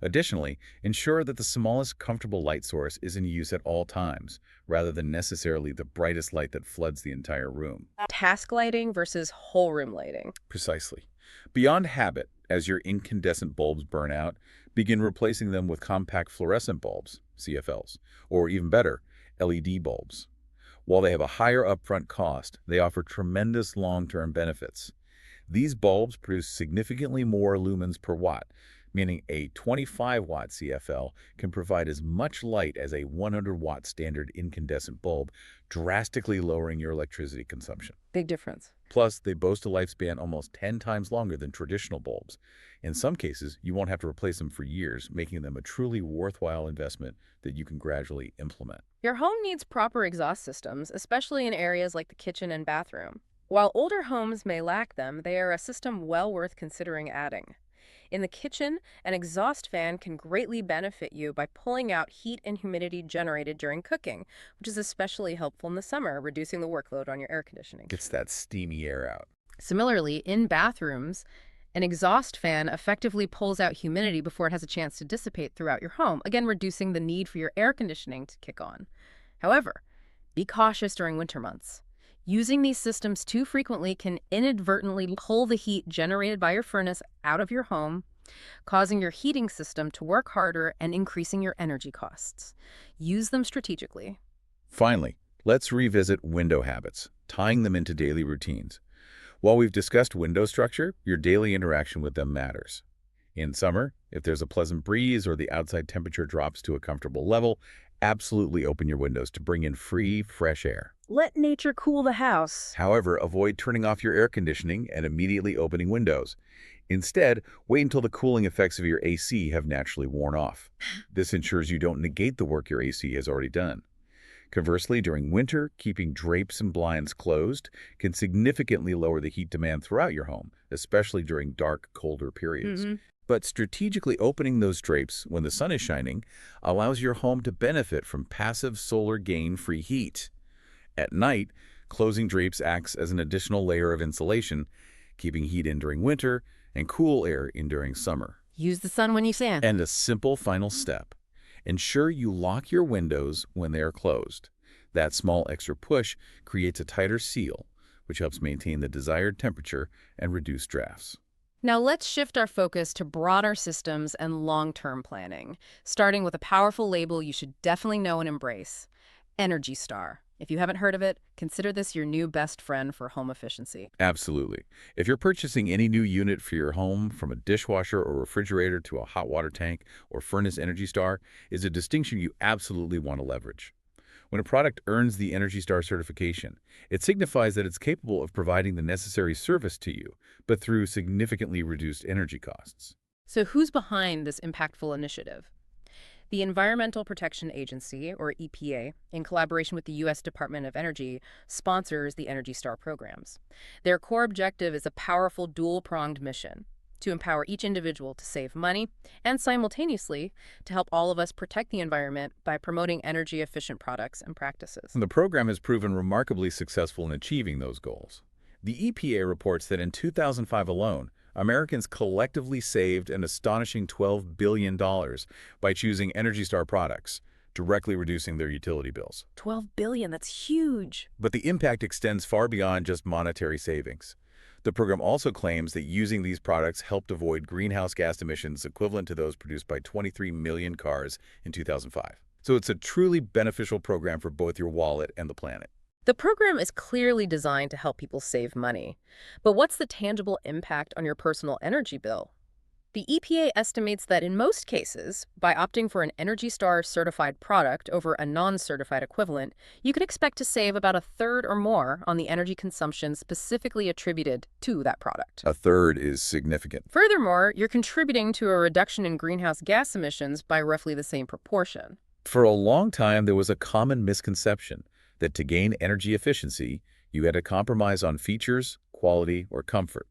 Additionally, ensure that the smallest comfortable light source is in use at all times, rather than necessarily the brightest light that floods the entire room. Task lighting versus whole room lighting. Precisely. Beyond habit, as your incandescent bulbs burn out, begin replacing them with compact fluorescent bulbs, CFLs, or even better, LED bulbs. While they have a higher upfront cost, they offer tremendous long-term benefits. These bulbs produce significantly more lumens per watt, meaning a 25-watt CFL can provide as much light as a 100-watt standard incandescent bulb, drastically lowering your electricity consumption. Big difference. Plus, they boast a lifespan almost 10 times longer than traditional bulbs. In some cases, you won't have to replace them for years, making them a truly worthwhile investment that you can gradually implement. Your home needs proper exhaust systems, especially in areas like the kitchen and bathroom. While older homes may lack them, they are a system well worth considering adding. In the kitchen, an exhaust fan can greatly benefit you by pulling out heat and humidity generated during cooking, which is especially helpful in the summer, reducing the workload on your air conditioning. Gets that steamy air out. Similarly, in bathrooms, an exhaust fan effectively pulls out humidity before it has a chance to dissipate throughout your home, again reducing the need for your air conditioning to kick on. However, be cautious during winter months. Using these systems too frequently can inadvertently pull the heat generated by your furnace out of your home, causing your heating system to work harder and increasing your energy costs. Use them strategically. Finally, let's revisit window habits, tying them into daily routines. While we've discussed window structure, your daily interaction with them matters. In summer, if there's a pleasant breeze or the outside temperature drops to a comfortable level, absolutely open your windows to bring in free, fresh air. Let nature cool the house. However, avoid turning off your air conditioning and immediately opening windows. Instead, wait until the cooling effects of your AC have naturally worn off. This ensures you don't negate the work your AC has already done. Conversely, during winter, keeping drapes and blinds closed can significantly lower the heat demand throughout your home, especially during dark, colder periods. But strategically opening those drapes when the sun is shining allows your home to benefit from passive solar gain-free heat. At night, closing drapes acts as an additional layer of insulation, keeping heat in during winter and cool air in during summer. Use the sun when you can. And a simple final step. Ensure you lock your windows when they are closed. That small extra push creates a tighter seal, which helps maintain the desired temperature and reduce drafts. Now let's shift our focus to broader systems and long-term planning, starting with a powerful label you should definitely know and embrace: Energy Star. If you haven't heard of it, consider this your new best friend for home efficiency. Absolutely. If you're purchasing any new unit for your home, from a dishwasher or refrigerator to a hot water tank or furnace, Energy Star is a distinction you absolutely want to leverage. When a product earns the Energy Star certification, it signifies that it's capable of providing the necessary service to you, but through significantly reduced energy costs. So who's behind this impactful initiative? The Environmental Protection Agency, or EPA, in collaboration with the U.S. Department of Energy, sponsors the Energy Star programs. Their core objective is a powerful dual-pronged mission: to empower each individual to save money, and simultaneously to help all of us protect the environment by promoting energy-efficient products and practices. The program has proven remarkably successful in achieving those goals. The EPA reports that in 2005 alone, Americans collectively saved an astonishing $12 billion by choosing Energy Star products, directly reducing their utility bills. $12 billion, that's huge. But the impact extends far beyond just monetary savings. The program also claims that using these products helped avoid greenhouse gas emissions equivalent to those produced by 23 million cars in 2005. So it's a truly beneficial program for both your wallet and the planet. The program is clearly designed to help people save money. But what's the tangible impact on your personal energy bill? The EPA estimates that in most cases, by opting for an Energy Star certified product over a non-certified equivalent, you could expect to save about a third or more on the energy consumption specifically attributed to that product. A third is significant. Furthermore, you're contributing to a reduction in greenhouse gas emissions by roughly the same proportion. For a long time, there was a common misconception that to gain energy efficiency, you had to compromise on features, quality, or comfort.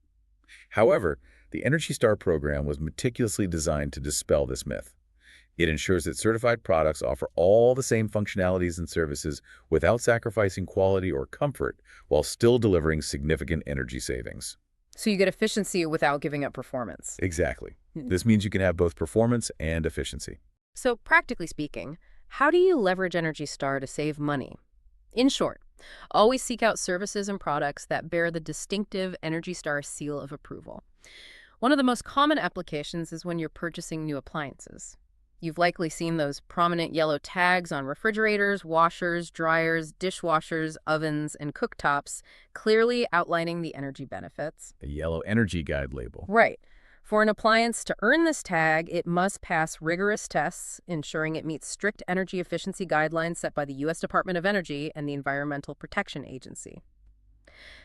However, the Energy Star program was meticulously designed to dispel this myth. It ensures that certified products offer all the same functionalities and services without sacrificing quality or comfort while still delivering significant energy savings. So you get efficiency without giving up performance. Exactly. Hmm. This means you can have both performance and efficiency. So practically speaking, how do you leverage Energy Star to save money? In short, always seek out services and products that bear the distinctive Energy Star seal of approval. One of the most common applications is when you're purchasing new appliances. You've likely seen those prominent yellow tags on refrigerators, washers, dryers, dishwashers, ovens, and cooktops, clearly outlining the energy benefits. The yellow energy guide label. Right. For an appliance to earn this tag, it must pass rigorous tests, ensuring it meets strict energy efficiency guidelines set by the U.S. Department of Energy and the Environmental Protection Agency.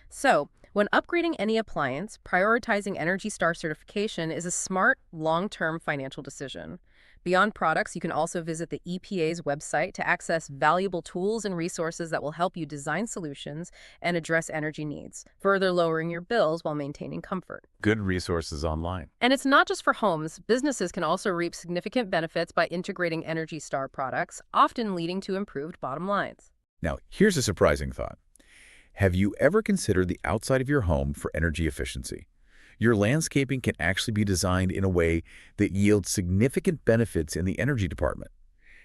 So, when upgrading any appliance, prioritizing Energy Star certification is a smart, long-term financial decision. Beyond products, you can also visit the EPA's website to access valuable tools and resources that will help you design solutions and address energy needs, further lowering your bills while maintaining comfort. Good resources online. And it's not just for homes. Businesses can also reap significant benefits by integrating Energy Star products, often leading to improved bottom lines. Now, here's a surprising thought. Have you ever considered the outside of your home for energy efficiency? Your landscaping can actually be designed in a way that yields significant benefits in the energy department.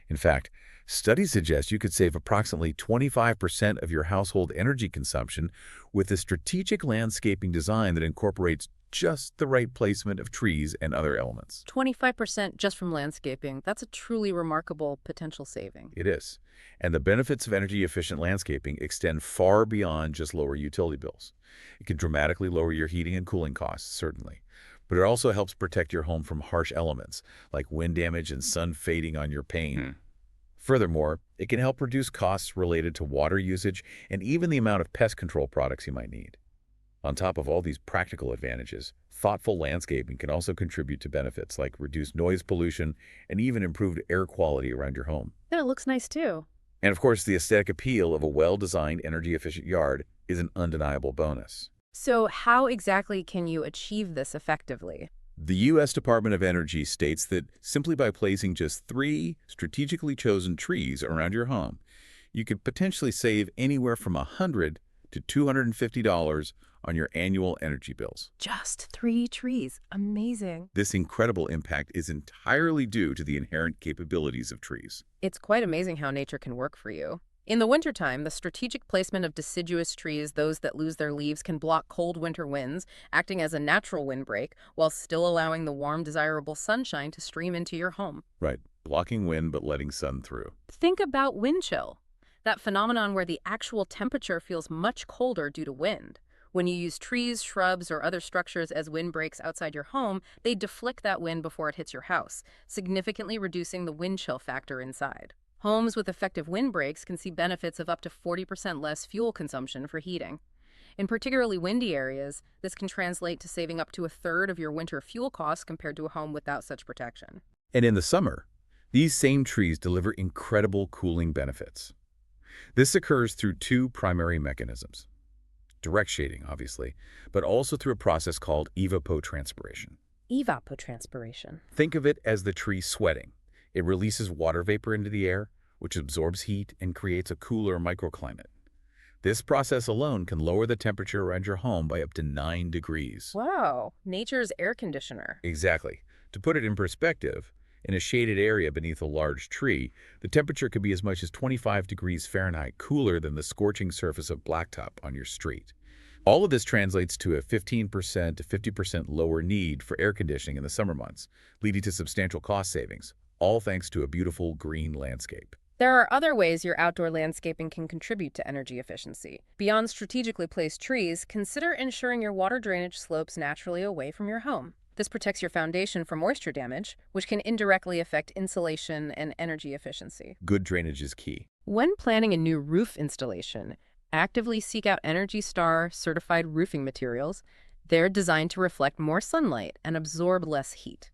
In fact, studies suggest you could save approximately 25% of your household energy consumption with a strategic landscaping design that incorporates just the right placement of trees and other elements. 25% just from landscaping. That's a truly remarkable potential saving. It is. And the benefits of energy-efficient landscaping extend far beyond just lower utility bills. It can dramatically lower your heating and cooling costs, certainly. But it also helps protect your home from harsh elements, like wind damage and sun fading on your paint. Furthermore, it can help reduce costs related to water usage and even the amount of pest control products you might need. On top of all these practical advantages, thoughtful landscaping can also contribute to benefits like reduced noise pollution and even improved air quality around your home. And it looks nice too. And of course, the aesthetic appeal of a well-designed, energy-efficient yard is an undeniable bonus. So how exactly can you achieve this effectively? The U.S. Department of Energy states that simply by placing just 3 strategically chosen trees around your home, you could potentially save anywhere from $100 to $250 on your annual energy bills. Just 3 trees. Amazing. This incredible impact is entirely due to the inherent capabilities of trees. It's quite amazing how nature can work for you. In the wintertime, the strategic placement of deciduous trees, those that lose their leaves, can block cold winter winds, acting as a natural windbreak while still allowing the warm, desirable sunshine to stream into your home. Right, blocking wind but letting sun through. Think about wind chill, that phenomenon where the actual temperature feels much colder due to wind. When you use trees, shrubs, or other structures as windbreaks outside your home, they deflect that wind before it hits your house, significantly reducing the wind chill factor inside. Homes with effective windbreaks can see benefits of up to 40% less fuel consumption for heating. In particularly windy areas, this can translate to saving up to a third of your winter fuel costs compared to a home without such protection. And in the summer, these same trees deliver incredible cooling benefits. This occurs through 2 primary mechanisms. Direct shading, obviously, but also through a process called evapotranspiration. Evapotranspiration. Think of it as the tree sweating. It releases water vapor into the air, which absorbs heat and creates a cooler microclimate. This process alone can lower the temperature around your home by up to 9 degrees. Wow, nature's air conditioner. Exactly. To put it in perspective, in a shaded area beneath a large tree, the temperature could be as much as 25 degrees Fahrenheit cooler than the scorching surface of blacktop on your street. All of this translates to a 15% to 50% lower need for air conditioning in the summer months, leading to substantial cost savings, all thanks to a beautiful green landscape. There are other ways your outdoor landscaping can contribute to energy efficiency. Beyond strategically placed trees, consider ensuring your water drainage slopes naturally away from your home. This protects your foundation from moisture damage, which can indirectly affect insulation and energy efficiency. Good drainage is key. When planning a new roof installation, actively seek out Energy Star certified roofing materials. They're designed to reflect more sunlight and absorb less heat.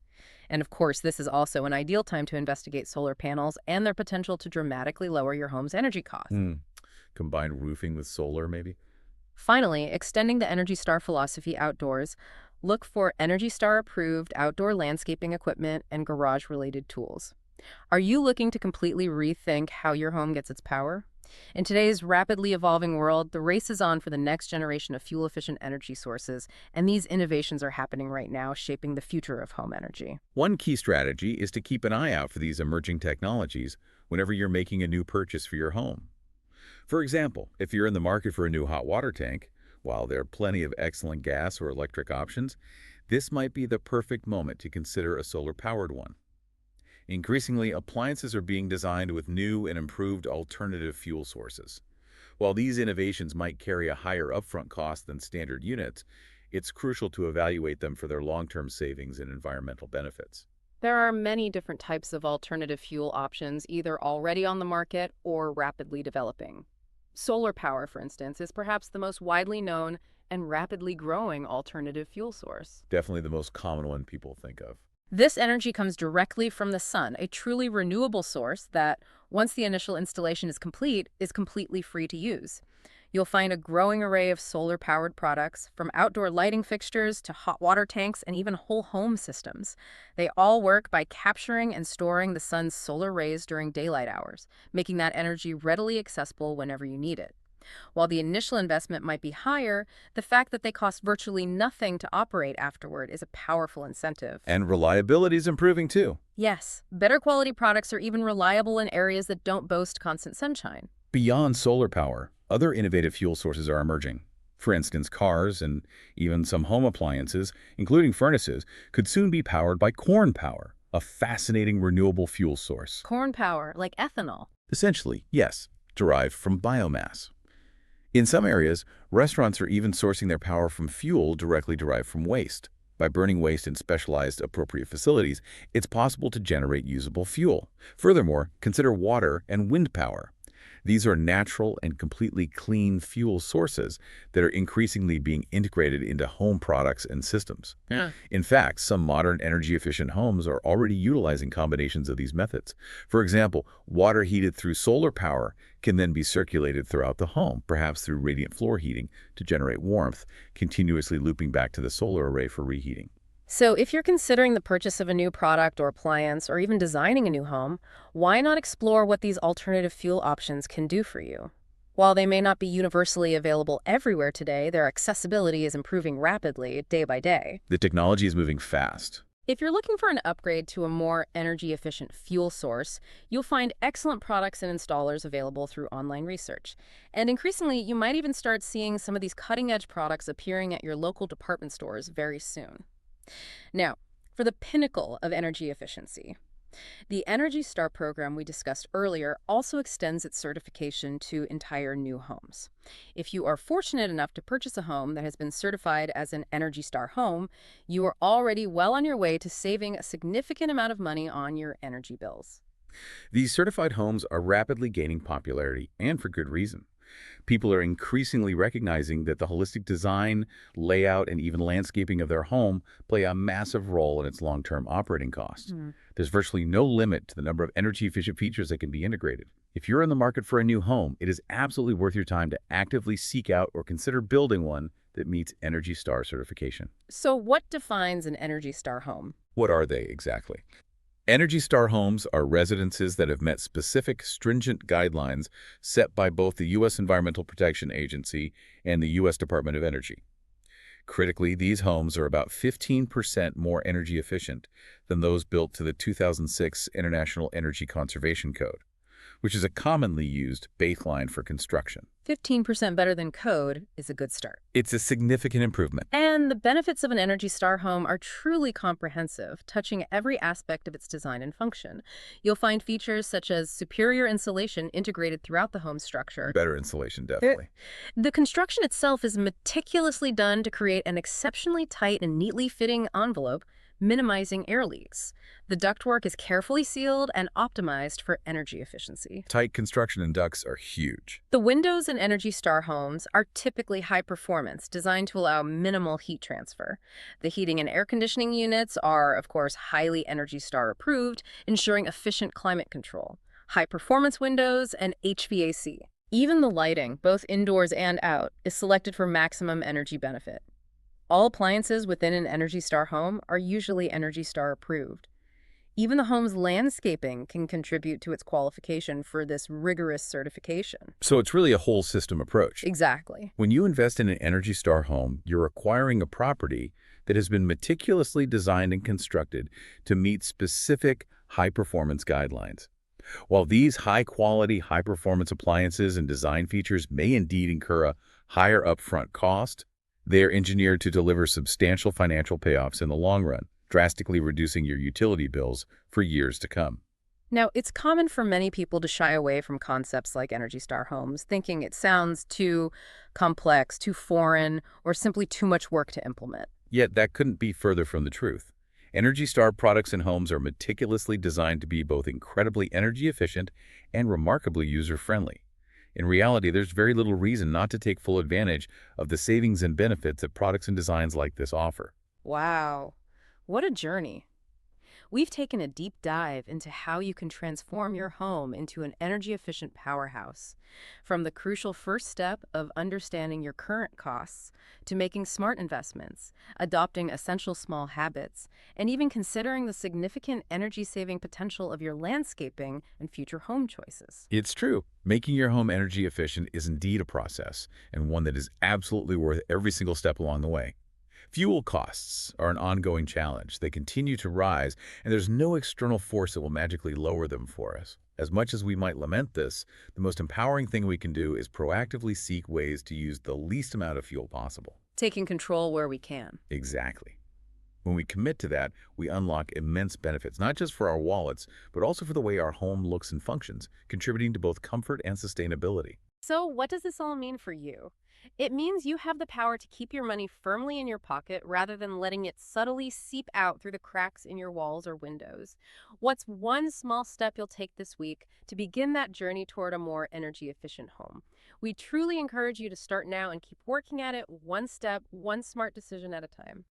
And of course, this is also an ideal time to investigate solar panels and their potential to dramatically lower your home's energy costs. Combine roofing with solar, maybe? Finally, extending the Energy Star philosophy outdoors, look for Energy Star approved outdoor landscaping equipment and garage-related tools. Are you looking to completely rethink how your home gets its power? In today's rapidly evolving world, the race is on for the next generation of fuel-efficient energy sources, and these innovations are happening right now, shaping the future of home energy. One key strategy is to keep an eye out for these emerging technologies whenever you're making a new purchase for your home. For example, if you're in the market for a new hot water tank, while there are plenty of excellent gas or electric options, this might be the perfect moment to consider a solar-powered one. Increasingly, appliances are being designed with new and improved alternative fuel sources. While these innovations might carry a higher upfront cost than standard units, it's crucial to evaluate them for their long-term savings and environmental benefits. There are many different types of alternative fuel options, either already on the market or rapidly developing. Solar power, for instance, is perhaps the most widely known and rapidly growing alternative fuel source. Definitely the most common one people think of. This energy comes directly from the sun, a truly renewable source that, once the initial installation is completely free to use. You'll find a growing array of solar-powered products, from outdoor lighting fixtures to hot water tanks and even whole home systems. They all work by capturing and storing the sun's solar rays during daylight hours, making that energy readily accessible whenever you need it. While the initial investment might be higher, the fact that they cost virtually nothing to operate afterward is a powerful incentive. And reliability is improving too. Yes, better quality products are even reliable in areas that don't boast constant sunshine. Beyond solar power, other innovative fuel sources are emerging. For instance, cars and even some home appliances, including furnaces, could soon be powered by corn power, a fascinating renewable fuel source. Corn power, like ethanol. Essentially, yes, derived from biomass. In some areas, restaurants are even sourcing their power from fuel directly derived from waste. By burning waste in specialized appropriate facilities, it's possible to generate usable fuel. Furthermore, consider water and wind power. These are natural and completely clean fuel sources that are increasingly being integrated into home products and systems. Yeah. In fact, some modern energy-efficient homes are already utilizing combinations of these methods. For example, water heated through solar power can then be circulated throughout the home, perhaps through radiant floor heating, to generate warmth, continuously looping back to the solar array for reheating. So if you're considering the purchase of a new product or appliance or even designing a new home, why not explore what these alternative fuel options can do for you? While they may not be universally available everywhere today, their accessibility is improving rapidly day by day. The technology is moving fast. If you're looking for an upgrade to a more energy-efficient fuel source, you'll find excellent products and installers available through online research. And increasingly, you might even start seeing some of these cutting-edge products appearing at your local department stores very soon. Now, for the pinnacle of energy efficiency, the Energy Star program we discussed earlier also extends its certification to entire new homes. If you are fortunate enough to purchase a home that has been certified as an Energy Star home, you are already well on your way to saving a significant amount of money on your energy bills. These certified homes are rapidly gaining popularity, and for good reason. People are increasingly recognizing that the holistic design, layout, and even landscaping of their home play a massive role in its long-term operating costs. There's virtually no limit to the number of energy-efficient features that can be integrated. If you're in the market for a new home, it is absolutely worth your time to actively seek out or consider building one that meets Energy Star certification. So what defines an Energy Star home? What are they exactly? Energy Star homes are residences that have met specific stringent guidelines set by both the U.S. Environmental Protection Agency and the U.S. Department of Energy. Critically, these homes are about 15% more energy efficient than those built to the 2006 International Energy Conservation Code, which is a commonly used baseline for construction. 15% better than code is a good start. It's a significant improvement. And the benefits of an Energy Star home are truly comprehensive, touching every aspect of its design and function. You'll find features such as superior insulation integrated throughout the home structure. Better insulation, definitely. The construction itself is meticulously done to create an exceptionally tight and neatly fitting envelope, minimizing air leaks. The ductwork is carefully sealed and optimized for energy efficiency. Tight construction and ducts are huge. The windows in Energy Star homes are typically high performance, designed to allow minimal heat transfer. The heating and air conditioning units are, of course, highly Energy Star approved, ensuring efficient climate control. High performance windows and HVAC. Even the lighting, both indoors and out, is selected for maximum energy benefit. All appliances within an Energy Star home are usually Energy Star approved. Even the home's landscaping can contribute to its qualification for this rigorous certification. So it's really a whole system approach. Exactly. When you invest in an Energy Star home, you're acquiring a property that has been meticulously designed and constructed to meet specific high-performance guidelines. While these high-quality, high-performance appliances and design features may indeed incur a higher upfront cost, they are engineered to deliver substantial financial payoffs in the long run, drastically reducing your utility bills for years to come. Now, it's common for many people to shy away from concepts like Energy Star homes, thinking it sounds too complex, too foreign, or simply too much work to implement. Yet that couldn't be further from the truth. Energy Star products and homes are meticulously designed to be both incredibly energy efficient and remarkably user-friendly. In reality, there's very little reason not to take full advantage of the savings and benefits that products and designs like this offer. Wow, what a journey. We've taken a deep dive into how you can transform your home into an energy-efficient powerhouse, from the crucial first step of understanding your current costs to making smart investments, adopting essential small habits, and even considering the significant energy-saving potential of your landscaping and future home choices. It's true. Making your home energy efficient is indeed a process, and one that is absolutely worth every single step along the way. Fuel costs are an ongoing challenge. They continue to rise, and there's no external force that will magically lower them for us. As much as we might lament this, the most empowering thing we can do is proactively seek ways to use the least amount of fuel possible. Taking control where we can. Exactly. When we commit to that, we unlock immense benefits, not just for our wallets, but also for the way our home looks and functions, contributing to both comfort and sustainability. So, what does this all mean for you? It means you have the power to keep your money firmly in your pocket rather than letting it subtly seep out through the cracks in your walls or windows. What's one small step you'll take this week to begin that journey toward a more energy efficient home? We truly encourage you to start now and keep working at it one step, one smart decision at a time.